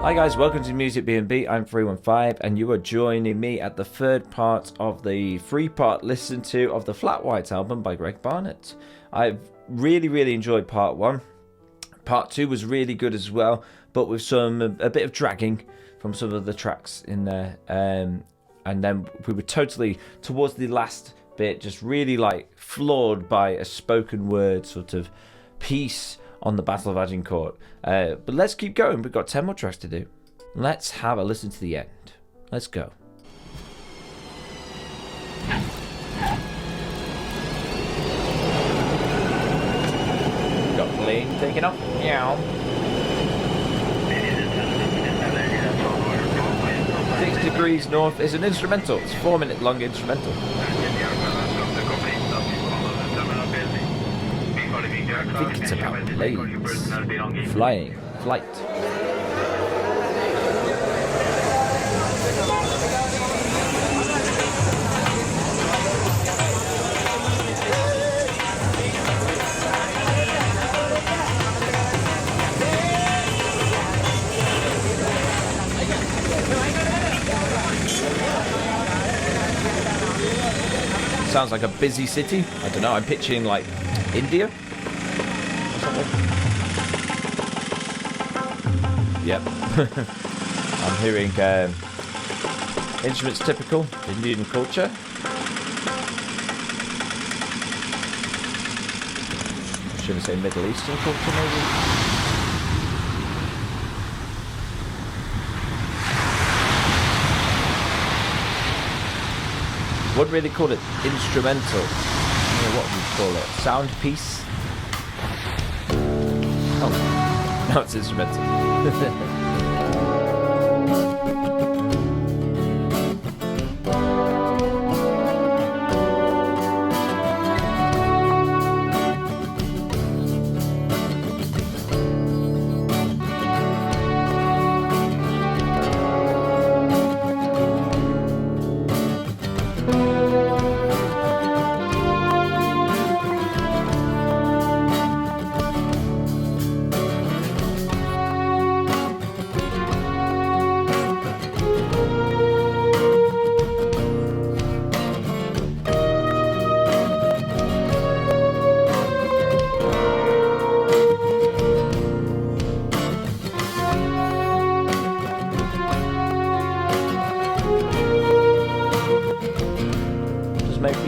Hi guys, welcome to Music B&B. I'm 315 and you are joining me at the third part of the three-part listen to of the Flat White album by Greg Barnett. I've really enjoyed part one. Part two was really good as well, but with a bit of dragging from some of the tracks in there. And then we were totally, towards the last bit, just really like floored by a spoken word sort of piece on the Battle of Agincourt. But let's keep going. We've got 10 more tracks to do. Let's have a listen to the end. Let's go. Got plane taking off. Meow. 6 degrees north is an instrumental. It's a 4-minute long instrumental. I think it's about planes. Flight. Sounds like a busy city. I don't know, I'm picturing like India. Yep. I'm hearing instruments typical Indian culture. Should I say Middle Eastern culture maybe? Wouldn't really call it instrumental. I don't know what we'd call it. Sound piece? Oh, now it's instrumental.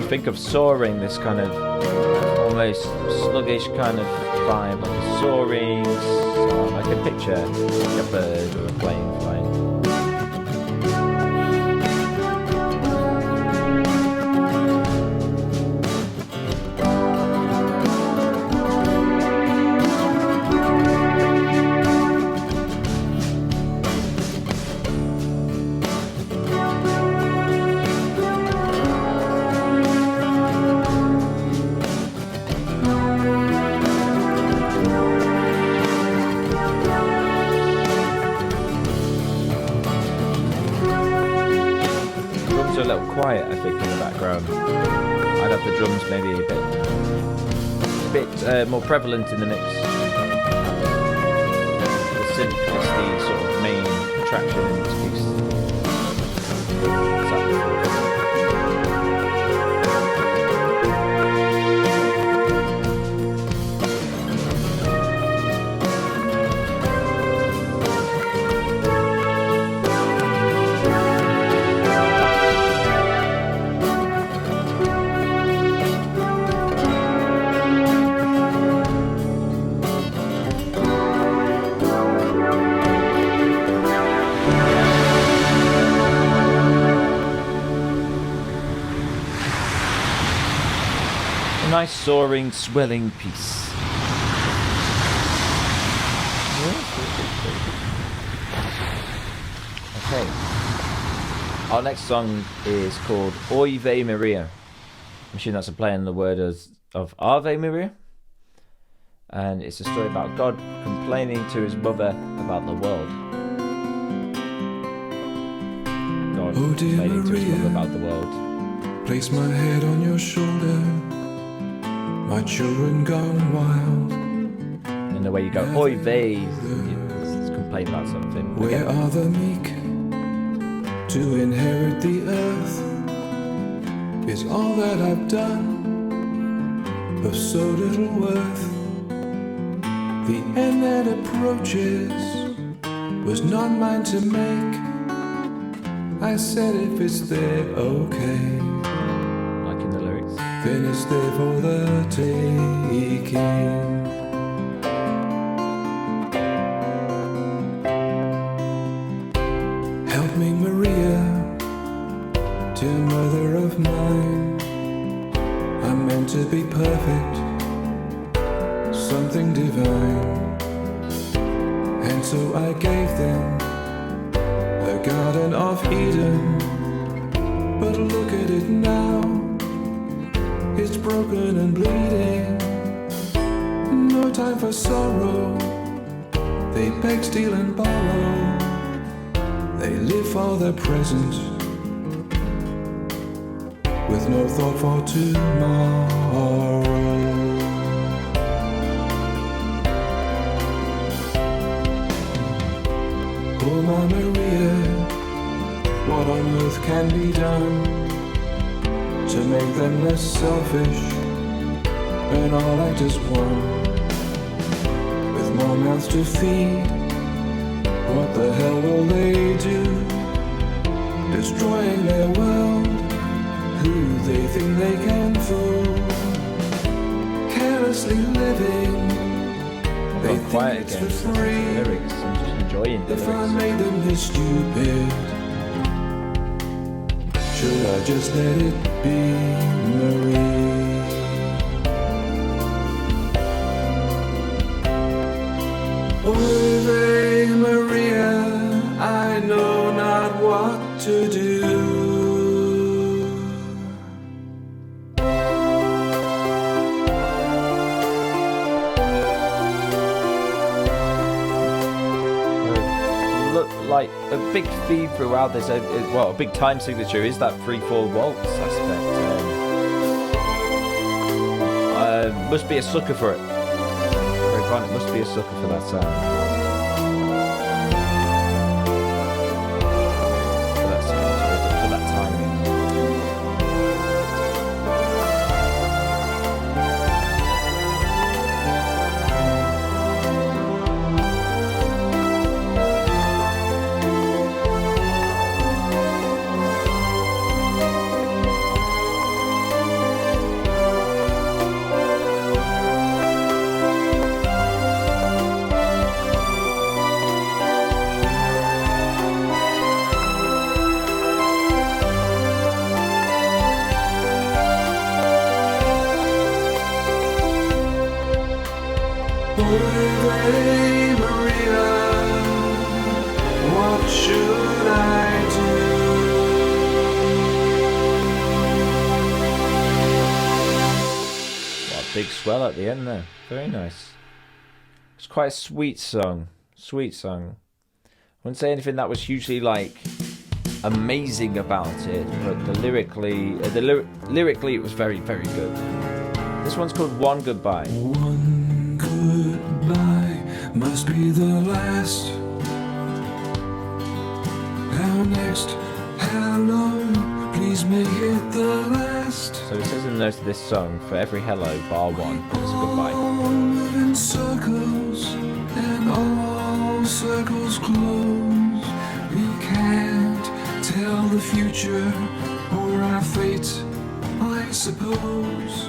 Think of soaring, this kind of almost sluggish kind of vibe, like a soaring, I can picture like a bird or a plane flying. Quiet, I think, in the background. I'd have the drums maybe a bit more prevalent in the mix. The synth is the sort of main attraction in this piece. Nice soaring, swelling piece. Okay. Our next song is called Oive Maria. I'm assuming that's a play on the word of Ave Maria. And it's a story about God complaining to his mother about the world. God complaining to his mother about the world. Place my head on your shoulder. My children gone wild. And the way you go, oy vey, it's complain about something. Where are the meek to inherit the earth? Is all that I've done of so little worth? The end that approaches was not mine to make. I said if it's there, okay. Like in the lyrics. Then it's there for the taking. Help me, Maria, dear mother of mine. I'm meant to be perfect, something divine. And so I gave them a garden of Eden. But look at it now, it's broken and bleeding. No time for sorrow, they beg, steal and borrow. They live for the present, with no thought for tomorrow. Oh, my Maria, what on earth can be done to make them less selfish and all act as one? With more mouths to feed, what the hell will they do? Destroying their world, who they think they can fool. Carelessly living, they think it's for free. Lyrics, I'm just enjoying the If I lyrics. made them this stupid, should I just let it be, Marie? Oy vey, Maria, I know not what to do. Look, like a big theme throughout this, well, a big time signature is that 3/4 waltz aspect. Must be a sucker for it. Greg Barnett must be a sucker for that sound. For that sound, for that timing. Hey, Maria, what should I do? What a big swell at the end there. Very nice. It's quite a sweet song. Sweet song. I wouldn't say anything that was hugely like amazing about it, but lyrically it was very, very good. This one's called One Goodbye. One goodbye must be the last. How next? How long? Please make it the last. So it says in the notes of this song, for every hello, bar one, it's a goodbye. All move in circles, and all circles close. We can't tell the future or our fate, I suppose.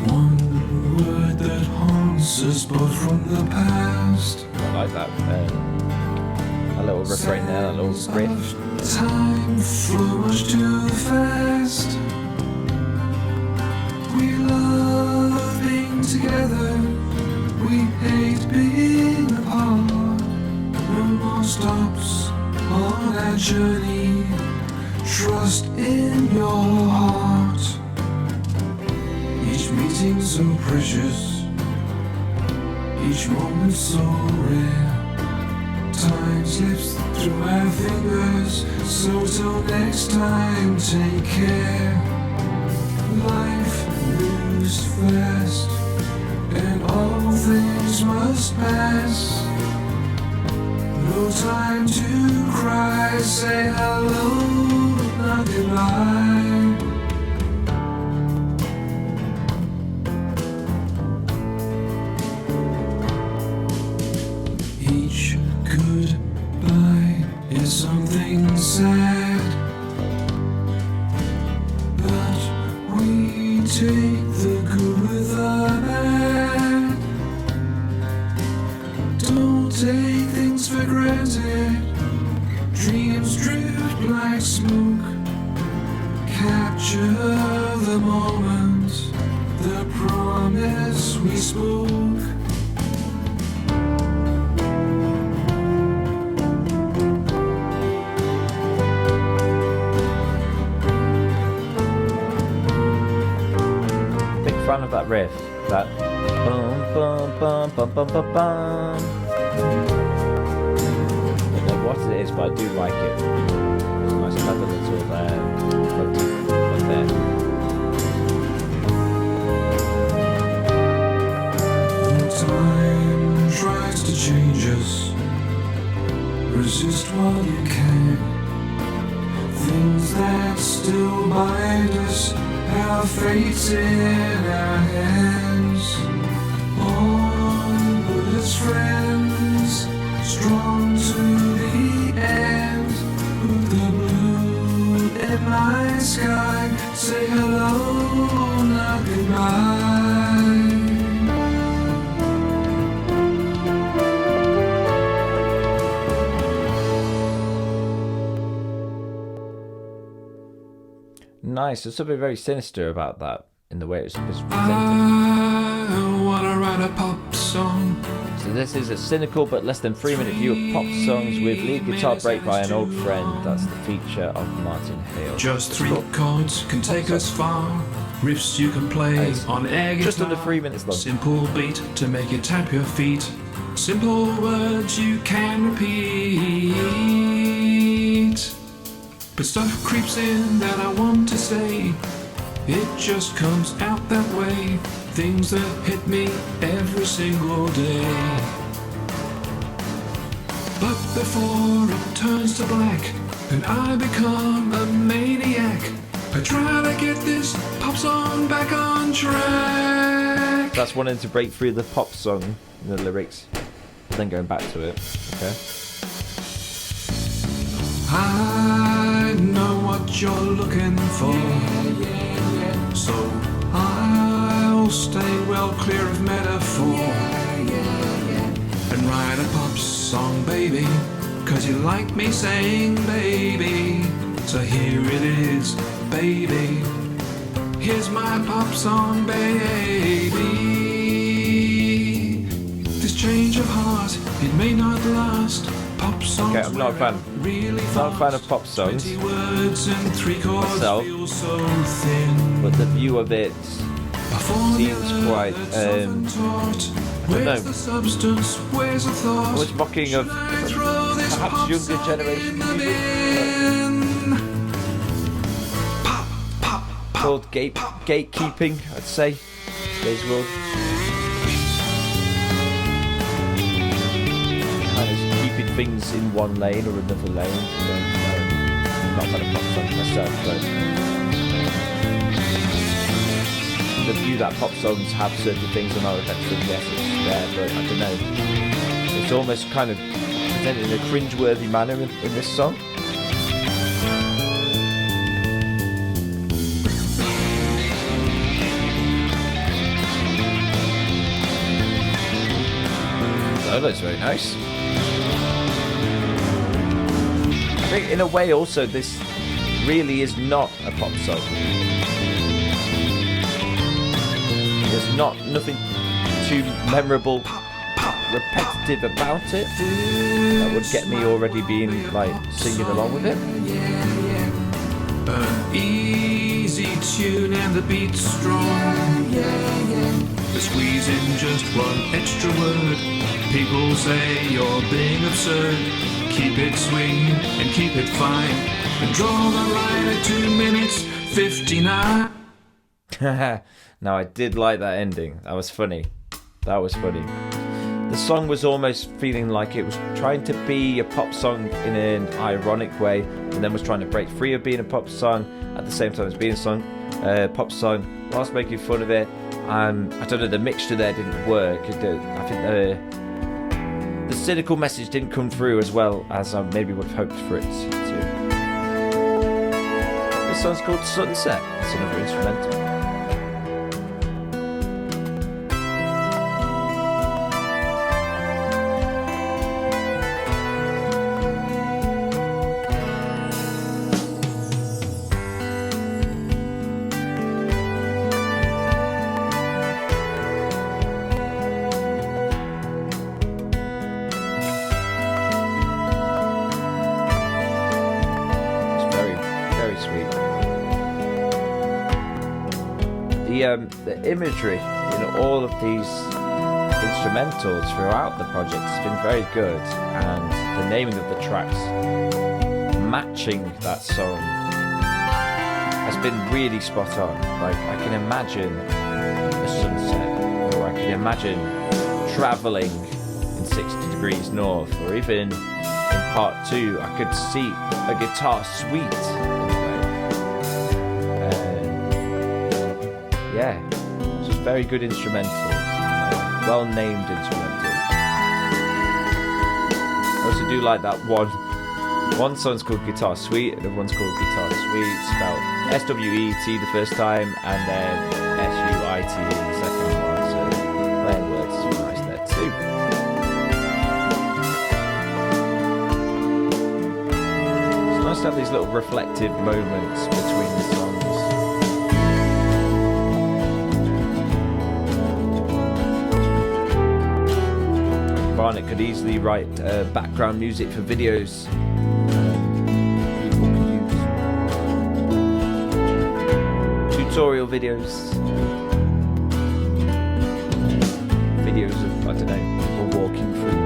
One word that haunts us both from the past. I like that. A little refrain there, a little riff. Time flew much too fast. We love being together, we hate being apart. No more stops on our journey. Trust in your heart. Each meeting so precious, each moment so rare. Time slips through our fingers, so till next time, take care. Life moves fast, and all things must pass. No time to cry, say hello, not goodbye. Each goodbye is something sad, but we take the good with the bad. Don't take things for granted. Dreams drift like smoke. Capture the moment, the promise we spoke. Big fan of that riff. That bum bum bum bum bum bum bum. I don't know what it is, but I do like it. It's a nice clever little motif right there. Time tries to change us. Resist while you can. Things that still bind us, our fates in our hands. On but as friends, strong to the end. Put the blue in my sky. Say hello, not goodbye. Nice. There's something very sinister about that in the way it's presented. I wanna write a pop song. So this is a cynical but less than 3-minute view of pop songs with lead guitar break by an old friend. That's the feature of Martin Hale. Just 3 chords can take us far. Riffs you can play on air guitar. Just under 3 minutes long. Simple beat to make you tap your feet. Simple words you can repeat. But stuff creeps in that I want to say. It just comes out that way. Things that hit me every single day. But before it turns to black and I become a maniac, I try to get this pop song back on track. That's wanting to break through the pop song in the lyrics, then going back to it. Okay. I know what you're looking for, so I'll stay well clear of metaphor and write a pop song, baby, 'cause you like me saying baby. So here it is, baby. Here's my pop song, baby. This change of heart, it may not last. Pop songs. Okay, I'm not a fan. Really Not a fan of pop songs myself, so thin. but the view of it seems quite, I don't know, I was mocking of perhaps younger generation music, called gatekeeping, I'd say, today's world. Kind of keeping things in one lane or another lane. I'm not going to pop songs myself, but the view that pop songs have certain things on our attention, yes, it's there, but I don't know. It's almost kind of presented in a cringe-worthy manner in this song. Oh, that's very nice. I think in a way also this really is not a pop song. There's nothing too memorable, repetitive about it that would get me already being like singing along with it. Easy tune and the beat's strong. To squeeze in just one extra word. People say you're being absurd. Keep it swing and keep it fine. And draw the line at 2 minutes 59. Now I did like that ending. That was funny. That was funny. the song was almost feeling like it was trying to be a pop song in an ironic way, and then was trying to break free of being a pop song at the same time as being a pop song, whilst making fun of it. I don't know, the mixture there didn't work. I think the cynical message didn't come through as well as I maybe would have hoped for it to. This song's called Sunset. It's another instrumental. The imagery in all of these instrumentals throughout the project has been very good, and the naming of the tracks matching that song has been really spot on. Like, I can imagine a sunset, or I can imagine travelling in 60 degrees north, or even in part 2 I could see a guitar suite. Yeah, just very good instrumentals, well-named instrumentals. I also do like that one song's called Guitar Suite, and the one's called Guitar Suite, spelled S-W-E-T the first time, and then S-U-I-T the second one, so playing words is nice there too. It's nice to have these little reflective moments between the songs. Barnett could easily write background music for videos. People can use tutorial videos of, I don't know, people walking through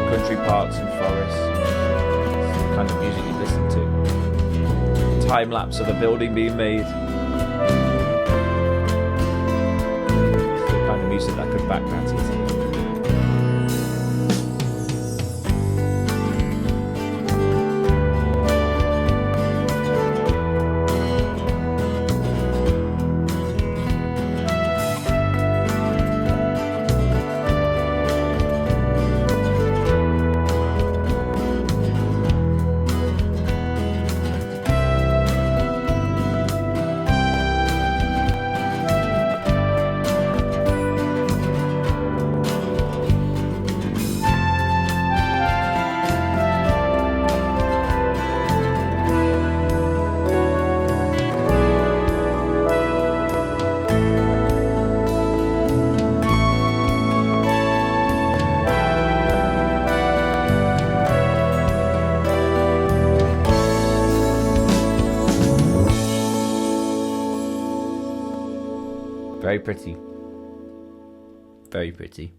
country parks and forests. It's the kind of music you listen to. Time lapse of a building being made. It's the kind of music that could back that easily. Very pretty. Very pretty.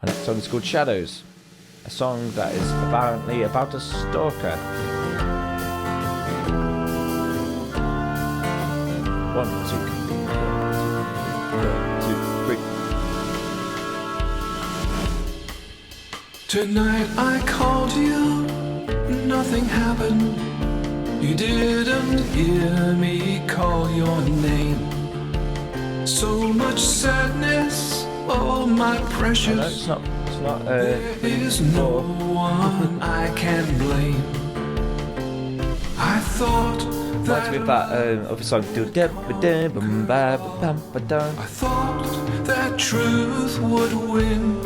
Our next song is called Shadows, a song that is apparently about a stalker. 1, 2, 3. Tonight I called you, nothing happened. You didn't hear me call your name. So much sadness, oh my precious. No, it's not. There is no one I can blame. I thought that. With that other song. I thought that truth would win.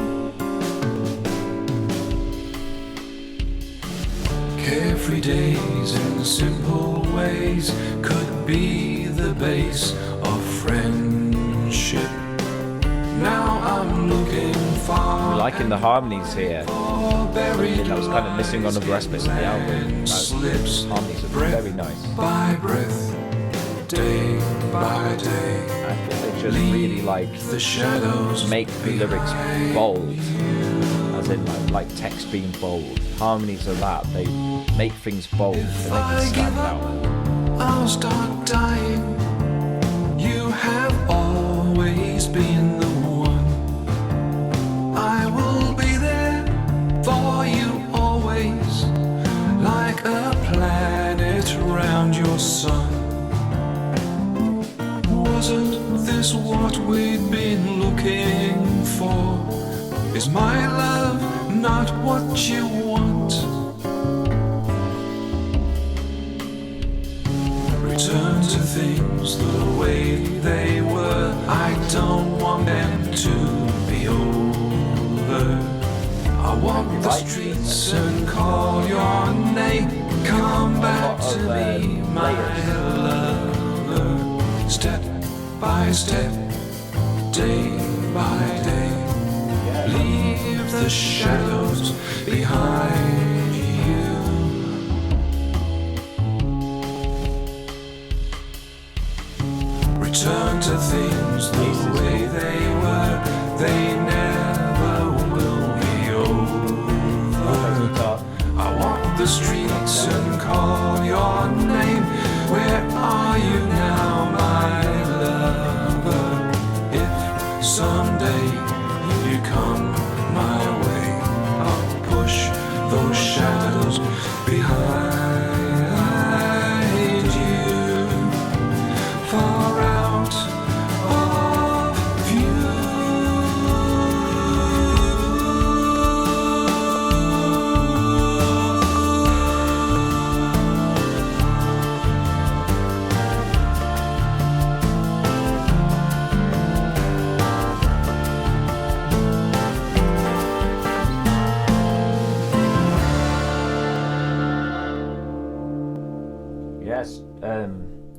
Carefree days in simple ways could be the base of friendship. Now I'm looking far. I'm liking the harmonies here. Something that was kind of missing on other aspects of the album. Those harmonies are very nice. By breath, day by day. I think they just really the shadows make the lyrics bold. As in like text being bold. Harmonies are that, they make things bold, they make it stand out. I'll start dying. You have all this what we'd been looking for? Is my love not what you want? Return to things the way they were. I don't want them to be over. I walk the streets and call your name. Come back to me, my lover. Step by step, day by day. Leave the shadows behind you. Return to things the way they were. They never will be over. I walk the streets and call your name. Where are you now, my lover? If someday you come my way, I'll push those shadows behind you, far out of view. Yes,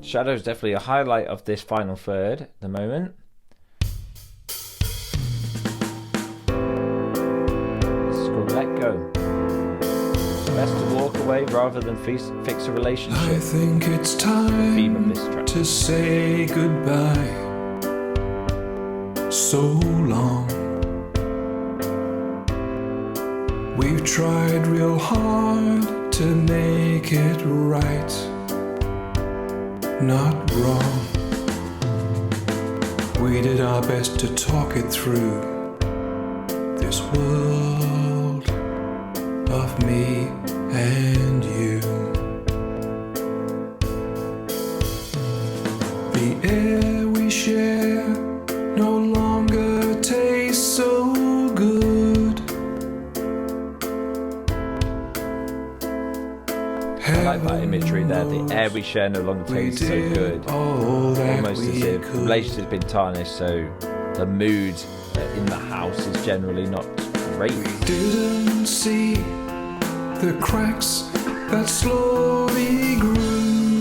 Shadow's definitely a highlight of this final third at the moment. This is called Let Go. It's best to walk away rather than fix a relationship. I think it's Theme of time this track. to say goodbye. So long. We've tried real hard to make it right, not wrong. We did our best to talk it through. This world of me and you. The air we share no longer tastes so good. I like that imagery there. The air we share no longer tastes so good. Almost as if the relationship has been tarnished, so the mood in the house is generally not great. We didn't see the cracks that slowly grew.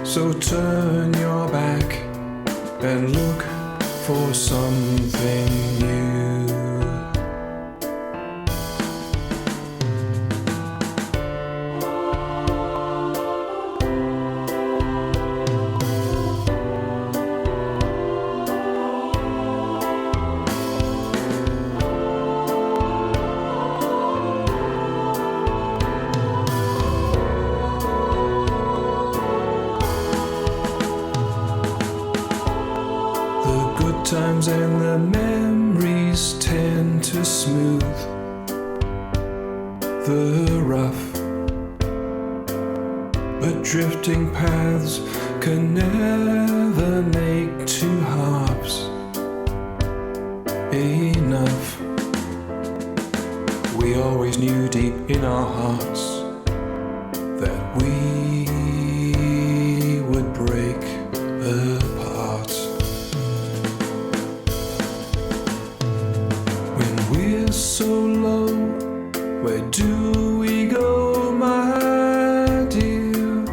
So turn your back and look for something new. Times and the memories tend to smooth the rough, but drifting paths can never make two halves enough. We always knew deep in our hearts that we would break apart. We're so low, where do we go, my dear?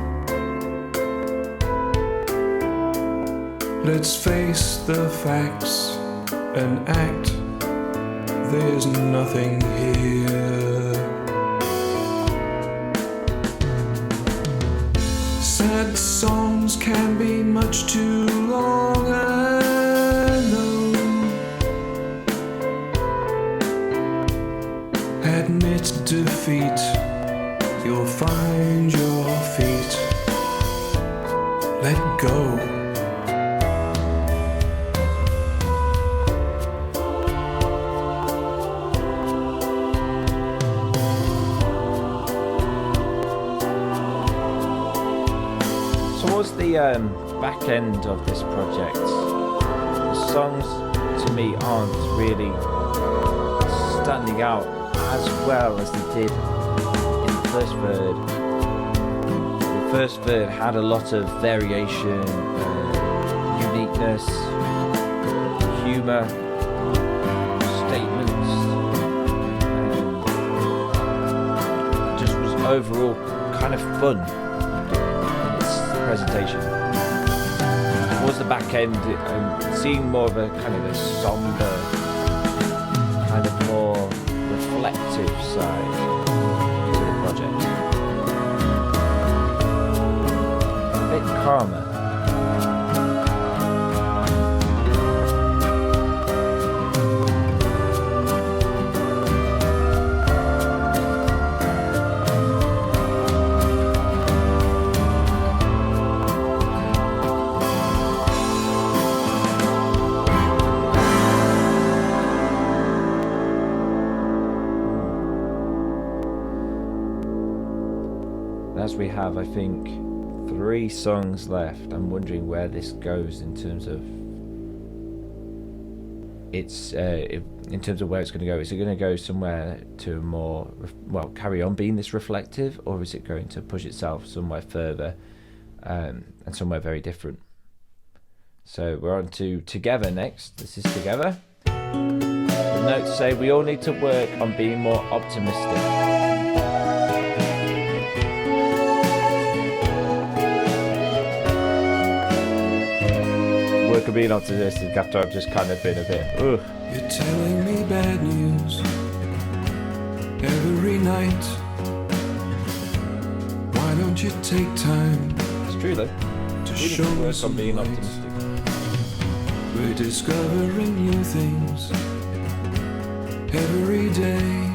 Let's face the facts and act, there's nothing here. Sad songs can be much too long, I know. Admit defeat, you'll find your feet. Let go. towards the back end of this project, the songs to me aren't really standing out as well as they did in the first third. The first third had a lot of variation, uniqueness, humour, statements, just was overall kind of fun in its presentation. Towards the back end, seeing more of a kind of a somber, kind of more reflective side to the project. A bit calmer. As we have, I think, 3 songs left, I'm wondering where this goes in terms of its in terms of where it's going to go. Is it going to go somewhere to more carry on being this reflective, or is it going to push itself somewhere further and somewhere very different? So we're on to Together next. This is Together. The notes say we all need to work on being more optimistic. Work of being optimistic after I've just kind of been a bit, ugh. You're telling me bad news every night. Why don't you take time? It's true though. To show me work some on being light. optimistic. We're discovering new things every day.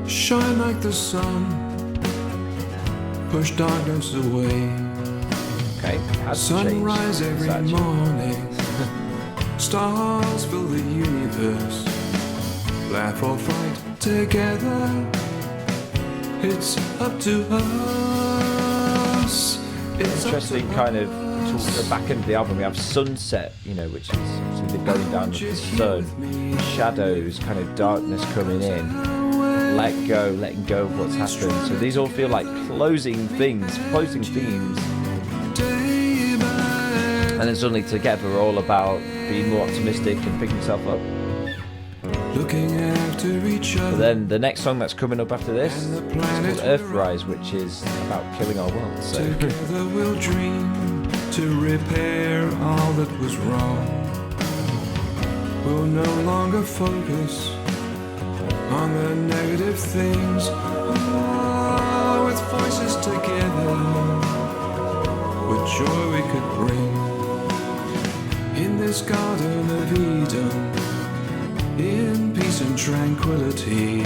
Shine like the sun, push darkness away. Okay, has Sunrise changed. every morning, stars fill the universe. Laugh or fight together, it's up to us. It's Interesting kind of towards the back end of the album we have Sunset, which is obviously the going down of the sun, shadows, kind of darkness coming in, letting go of what's happened. So these all feel like closing themes. And then suddenly Together all about being more optimistic and picking yourself up. Looking after each But other. then the next song that's coming up after this is called Earthrise, which is about killing our world. So Together we'll dream to repair all that was wrong. We'll no longer focus on the negative things. Oh, with voices together, what joy we could bring in this garden of Eden, in peace and tranquility,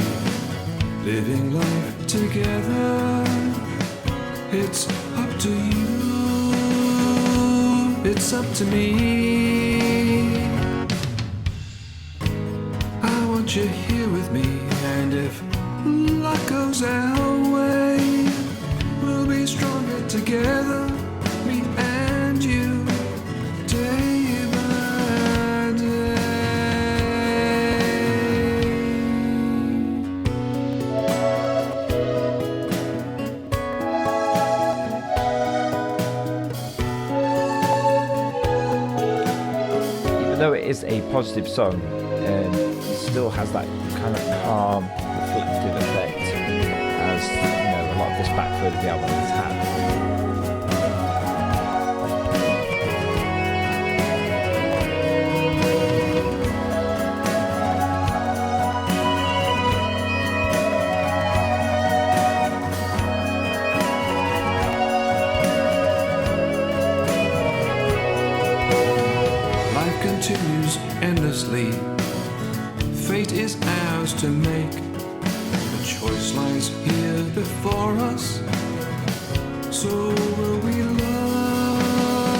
living life together. It's up to you, it's up to me. I want you here with me, and if luck goes our way, we'll be stronger together, me and you, day by day. even though it is a positive song, it still has that kind of calm, reflective effect, as a lot of this back third of the album has had. Life continues endlessly. Fate is ours to make. The choice lies here before us. So will we love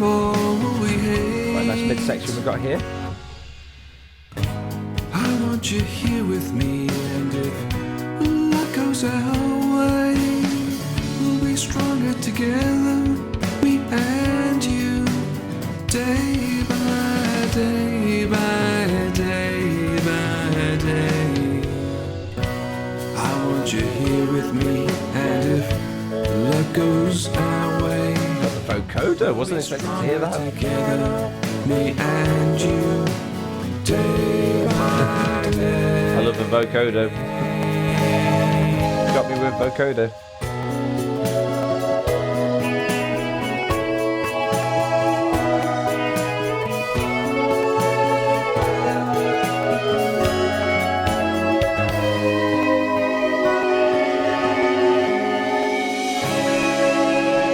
or will we hate? Right, nice midsection we've got here. I want you here with me, and if luck goes our way, we'll be stronger together, me and you, day by day by day by day. I want you here with me, and if luck goes our way, Got the vocoder, wasn't expecting to hear that. together, me and you, day by day. I love the vocoder. Got me with vocoder.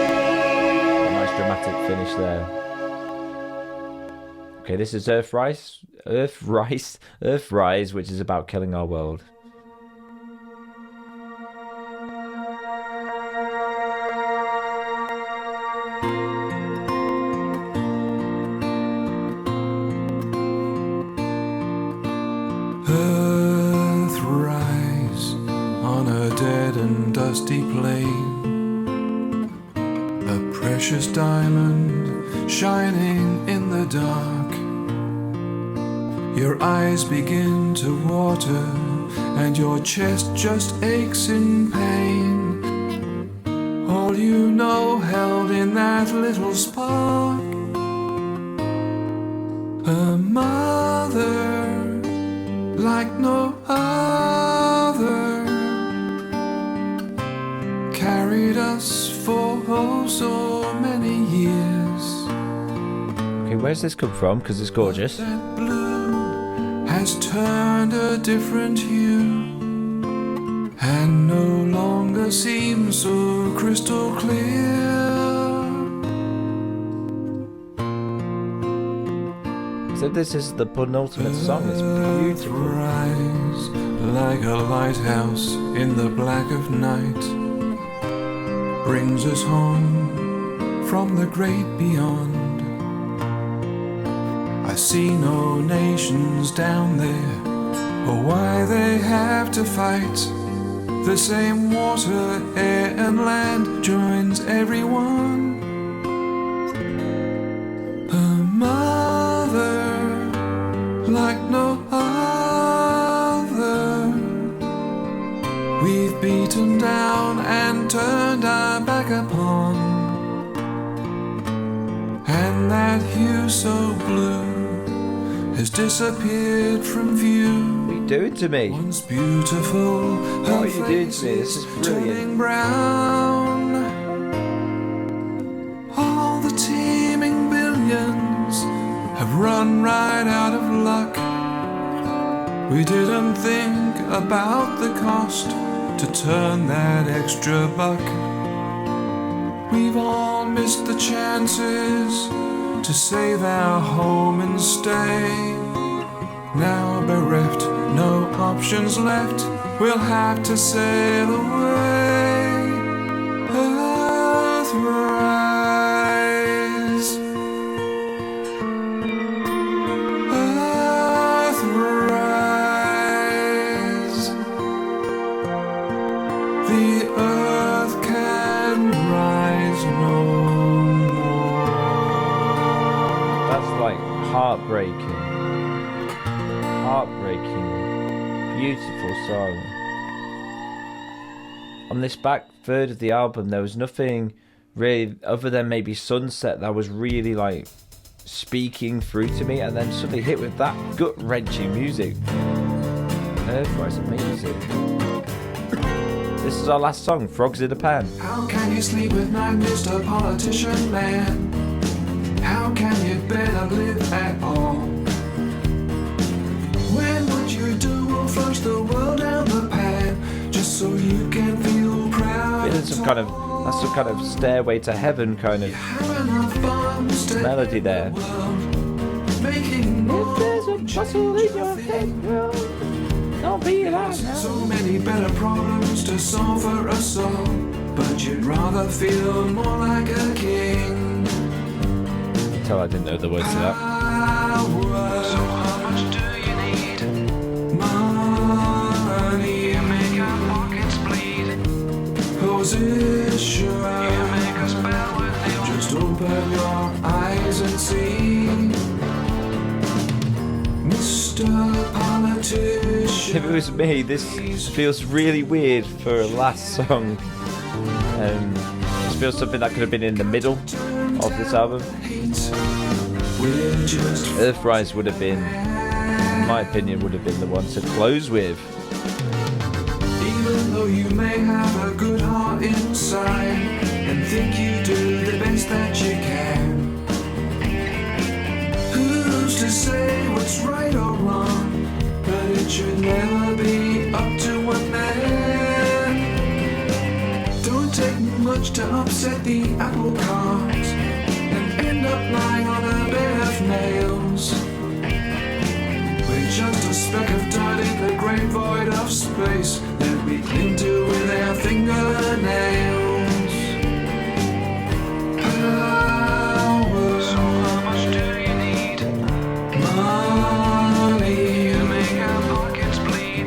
Nice dramatic finish there. Okay, this is Earthrise, which is about killing our world. Earthrise on a dead and dusty plain, a precious diamond shining in the dark. Your eyes begin to water, and your chest just aches in pain. All you know held in that little spark, a mother like no other, carried us for oh so many years. Okay, where's this come from? Because it's gorgeous. That blue has turned a different hue, and no longer seems so crystal clear. So this is the penultimate song. It's beautiful. Rise like a lighthouse in the black of night, brings us home from the great beyond. I see no nations down there, or why they have to fight. The same water, air and land joins everyone. A mother like no other, we've beaten down and turned our back upon, and that hue so blue has disappeared from view. What are you doing to me? Once beautiful, What are you doing to me? This is brilliant. turning brown. All the teeming billions have run right out of luck. We didn't think about the cost to turn that extra buck. We've all missed the chances to save our home and stay. Now bereft, no options left, we'll have to sail away. Earthrise, Earthrise, the earth can rise no more. That's like heartbreaking. Heartbreaking. Beautiful song. On this back third of the album, there was nothing really other than maybe Sunset that was really like speaking through to me, and then suddenly hit with that gut-wrenching music. Earthrise, amazing. This is our last song, Frogs in a Pan. How can you sleep at night, Mr. Politician Man? How can you better live at all? When what you do will flush the world down the pan, just so you can feel proud. Feeling some kind of, that's some kind of Stairway to Heaven kind of melody there. Making If there's a bustle in your head, well, don't be like now. so many better problems to solve for us all, but you'd rather feel more like a king. Tell I didn't know the words to that. Power. So how much do you need? Money. Make our pockets bleed. Position. sure. You make us better with you. Just open your eyes and see, Mr. Politician. If it was me, this feels really weird for a last song. This feels something that could have been in the middle of this album. Earthrise would have been, in my opinion, would have been the one to close with. Even though you may have a good heart inside and think you do the best that you can, who's to say what's right or wrong? But it should never be up to one man. Don't take much to upset the apple cart and end up lying on a bed of nails. We're just a speck of dirt in the great void of space that we cling to with our fingernails. Power. So how much do you need? Money. You make our pockets bleed.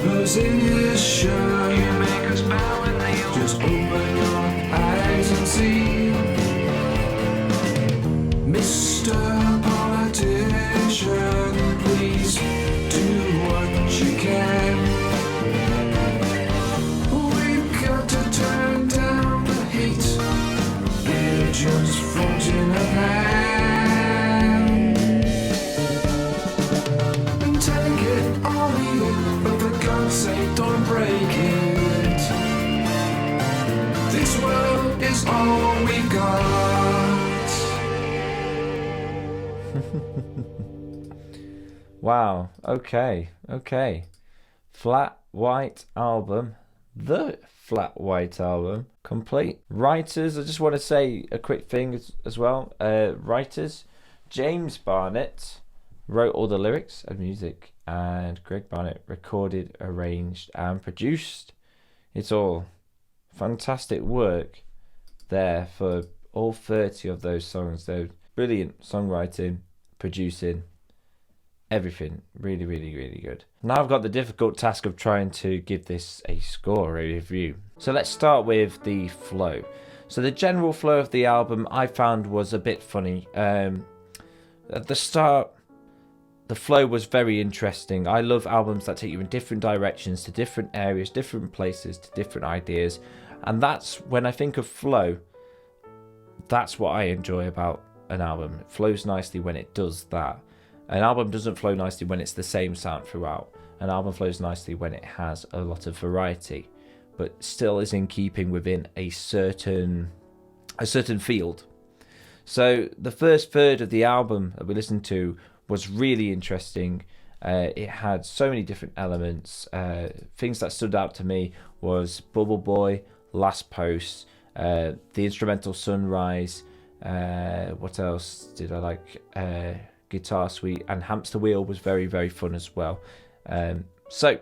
Position. You make us bow and kneel. Just open your eyes and see, Mr. Politician, please do what you can. We've got to turn down the heat. We're just floating a pan. And take it or leave it, but for God's sake don't break it. This world is all we got. Wow, okay. Flat White Album. The Flat White Album. Complete. Writers, I just want to say a quick thing as well. Writers, James Barnett wrote all the lyrics and music, and Greg Barnett recorded, arranged, and produced. It's all fantastic work there for all 30 of those songs. They're brilliant songwriting, producing, everything. Really, really, really good. Now I've got the difficult task of trying to give this a score, a review. So let's start with the flow. So the general flow of the album I found was a bit funny. At the start, the flow was very interesting. I love albums that take you in different directions, to different areas, different places, to different ideas. And that's when I think of flow, that's what I enjoy about an album. It flows nicely when it does that. An album doesn't flow nicely when it's the same sound throughout. An album flows nicely when it has a lot of variety, but still is in keeping within a certain field. So the first third of the album that we listened to was really interesting. It had so many different elements. Things that stood out to me was Bubble Boy, Last Post, the instrumental Sunrise. What else did I like? Guitar Suite, and Hamster Wheel was very, very fun as well. So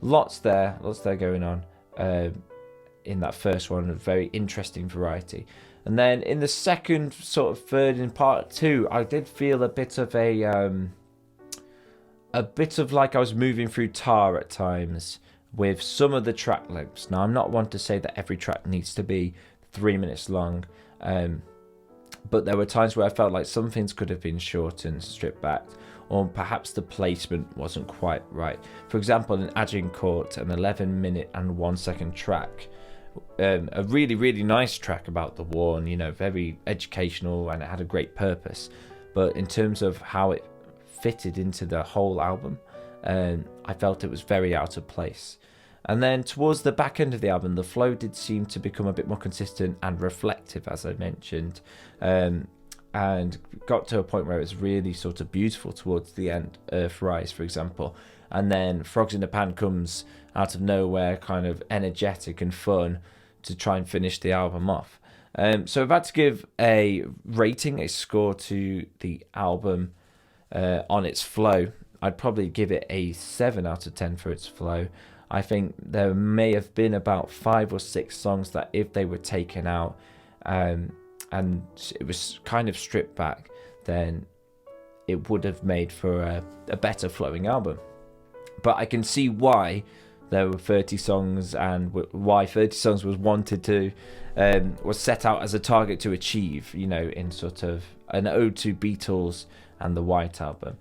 lots there going on in that first one. A very interesting variety. And then in the second sort of third, in part two, I did feel a bit of like I was moving through tar at times with some of the track lengths. Now I'm not one to say that every track needs to be 3 minutes long, but there were times where I felt like some things could have been shortened, stripped back, or perhaps the placement wasn't quite right. For example, in Agincourt, an 11-minute and 1-second track, a really, really nice track about the war, and very educational, and it had a great purpose. But in terms of how it fitted into the whole album, I felt it was very out of place. And then towards the back end of the album, the flow did seem to become a bit more consistent and reflective, as I mentioned, and got to a point where it was really sort of beautiful towards the end. Earthrise, for example, and then Frogs in the Pan comes out of nowhere, kind of energetic and fun, to try and finish the album off. So if I had to give a rating, a score to the album on its flow, I'd probably give it a 7 out of 10 for its flow. I think there may have been about 5 or 6 songs that if they were taken out and it was kind of stripped back, then it would have made for a better flowing album. But I can see why there were 30 songs, and why 30 songs was was set out as a target to achieve, in sort of an ode to Beatles and the White Album.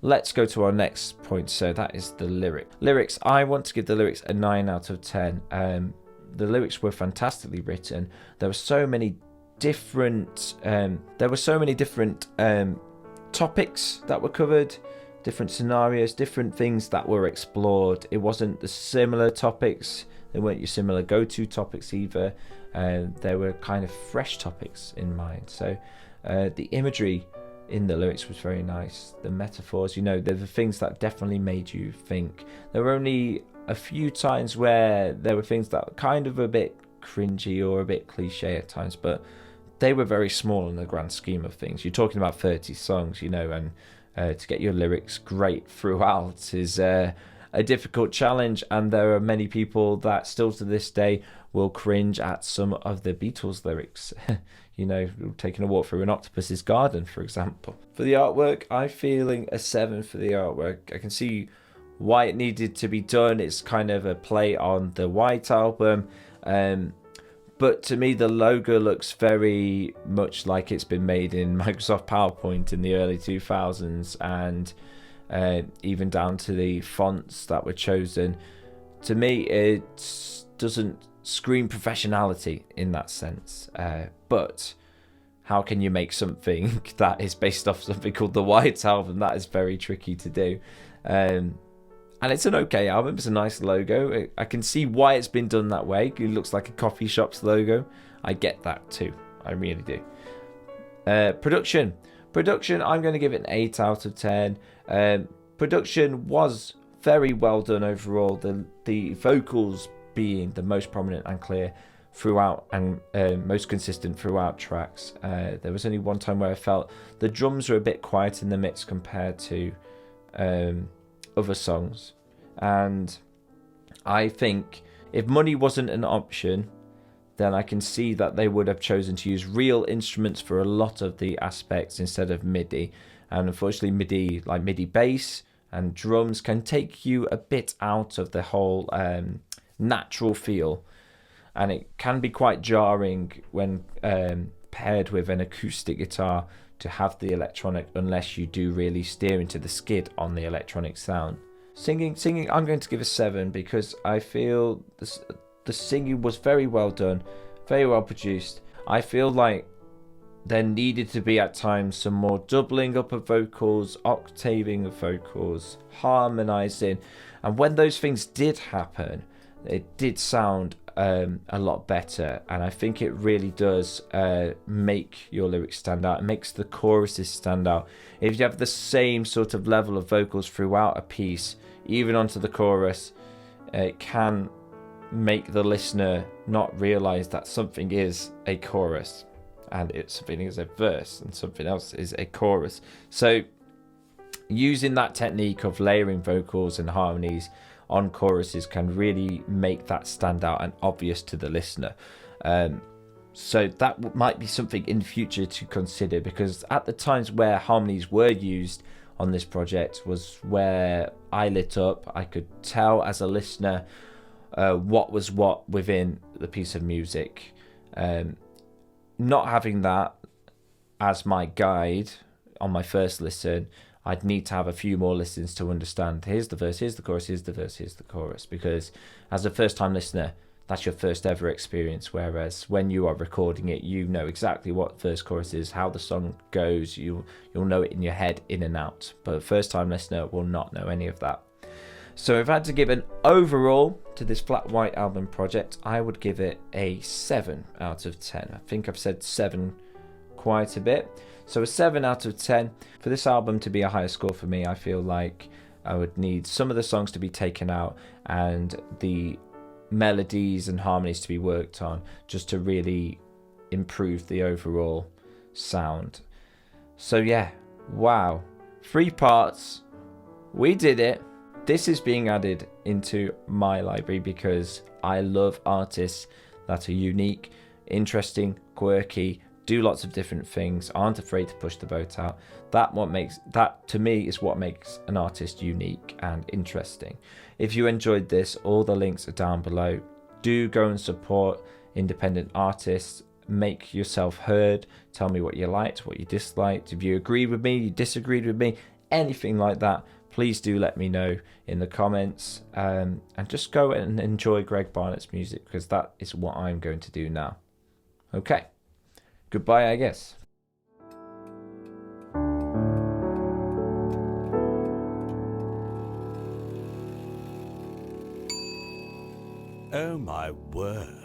Let's go to our next point. So that is the lyrics. I want to give the lyrics a 9 out of 10. The lyrics were fantastically written. There were so many different topics that were covered, different scenarios, different things that were explored. It wasn't the similar topics. They weren't your similar go-to topics either. There were kind of fresh topics in mind. So the imagery in the lyrics was very nice. The metaphors, there were things that definitely made you think. There were only a few times where there were things that were kind of a bit cringy or a bit cliche at times, but they were very small in the grand scheme of things. You're talking about 30 songs, and to get your lyrics great throughout is a difficult challenge, and there are many people that still to this day will cringe at some of the Beatles lyrics. Taking a walk through an octopus's garden, for example. For the artwork, I'm feeling a 7 for the artwork. I can see why it needed to be done. It's kind of a play on the White Album, but to me the logo looks very much like it's been made in Microsoft PowerPoint in the early 2000s, and even down to the fonts that were chosen. To me, it doesn't scream professionality in that sense, but how can you make something that is based off something called the White Album? That is very tricky to do, and it's an okay album. It's a nice logo. I can see why it's been done that way. It looks like a coffee shop's logo. I get that too. I really do. Production, I'm going to give it an 8 out of 10. Production was very well done overall. The vocals being the most prominent and clear throughout, and most consistent throughout tracks. There was only one time where I felt the drums were a bit quiet in the mix compared to other songs, and I think if money wasn't an option, then I can see that they would have chosen to use real instruments for a lot of the aspects instead of MIDI. And unfortunately, MIDI, like MIDI bass and drums, can take you a bit out of the whole natural feel, and it can be quite jarring when paired with an acoustic guitar to have the electronic, unless you do really steer into the skid on the electronic sound. Singing, I'm going to give a 7 because I feel the singing was very well done, very well produced. I feel like there needed to be at times some more doubling up of vocals, octaving of vocals, harmonizing, and when those things did happen, it did sound a lot better, and I think it really does make your lyrics stand out. It makes the choruses stand out. If you have the same sort of level of vocals throughout a piece, even onto the chorus, it can make the listener not realize that something is a chorus and something is a verse and something else is a chorus. So using that technique of layering vocals and harmonies on choruses can really make that stand out and obvious to the listener. So that might be something in the future to consider, because at the times where harmonies were used on this project was where I lit up. I could tell as a listener what was what within the piece of music. Not having that as my guide on my first listen, I'd need to have a few more listens to understand, here's the verse, here's the chorus, here's the verse, here's the chorus, because as a first time listener, that's your first ever experience, whereas when you are recording it, you know exactly what verse, chorus is, how the song goes, you'll know it in your head in and out, but a first time listener will not know any of that. So if I had to give an overall to this Flat White Album project, I would give it a 7 out of 10. I think I've said 7 quite a bit. So a 7 out of 10. For this album to be a higher score for me, I feel like I would need some of the songs to be taken out and the melodies and harmonies to be worked on, just to really improve the overall sound. So yeah, wow. 3 parts. We did it. This is being added into my library because I love artists that are unique, interesting, quirky, do lots of different things, aren't afraid to push the boat out. That to me is what makes an artist unique and interesting. If you enjoyed this, all the links are down below. Do go and support independent artists. Make yourself heard. Tell me what you liked, what you disliked. If you agreed with me, you disagreed with me, anything like that, please do let me know in the comments. And just go and enjoy Greg Barnett's music, because that is what I'm going to do now. Okay, goodbye, I guess. Oh my word.